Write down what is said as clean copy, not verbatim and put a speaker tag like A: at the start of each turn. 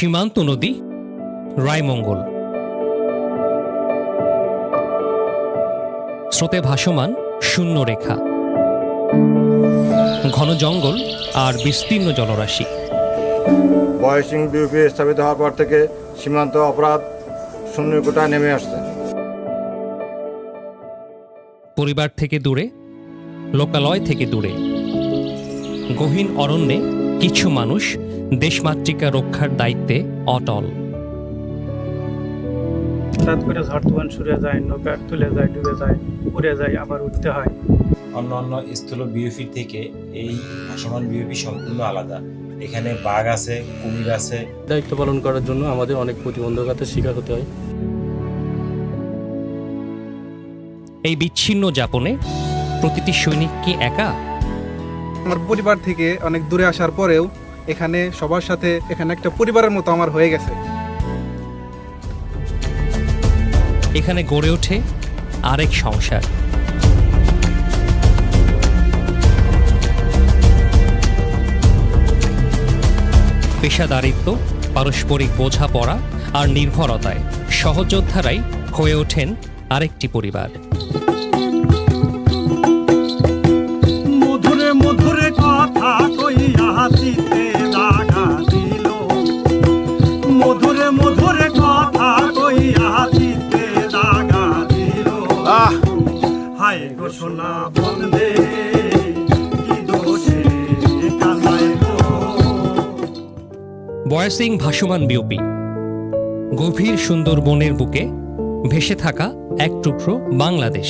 A: সীমান্ত নদী রায়মঙ্গল, স্রোতে ভাসমান শূন্য রেখা, ঘন জঙ্গল আর বিস্তীর্ণ জলরাশি।
B: বয়সিং বিউপি স্থাপিত হওয়ার পর থেকে সীমান্ত অপরাধ শূন্য কোটায় নেমে আসছে।
A: পরিবার থেকে দূরে, লোকালয় থেকে দূরে, গহীন অরণ্যে কিছু মানুষ দেশমাতৃকা রক্ষার দায়িত্বে অটল।
C: হঠাৎ করে ঝড় তুফান শুরু হয়ে যায়, নৌকা তুলে যায়, ডুবে যায়, উড়ে যায়, আবার উঠতে হয়।
D: অন্যান্য স্থল বিওপি থেকে এই ভাসমান বিওপি সম্পূর্ণ আলাদা। এখানে বাঘ আছে, কুমির আছে।
E: দায়িত্ব পালন করার জন্য আমাদের অনেক প্রতিবন্ধকতার শিকার হতে হয়।
A: এই বিচ্ছিন্ন যাপনে প্রতিটি সৈনিক কি একা?
F: আমার পরিবার থেকে অনেক দূরে আসার পরেও এখানে সবার সাথে এখানে একটা পরিবারের মতো আমার হয়ে গেছে।
A: এখানে গড়ে ওঠে আরেক সংসার। পেশাদারিত্ব, পারস্পরিক বোঝাপড়া আর নির্ভরতায় সহযোদ্ধারাই হয়ে ওঠেন আরেকটি পরিবার।
G: মধুরে মধুরে কথা কইয়া হাসিতে লাগা দিল, মধুরে মধুরে কথা কইয়া হাসিতে লাগা দিল। হায় গো সোনা বন্দে কি দোষে কাঁদাইলো।
A: বয়সিং ভাসমান বিওপি, গভীর সুন্দরবনের বুকে ভেসে থাকা এক টুকরো বাংলাদেশ।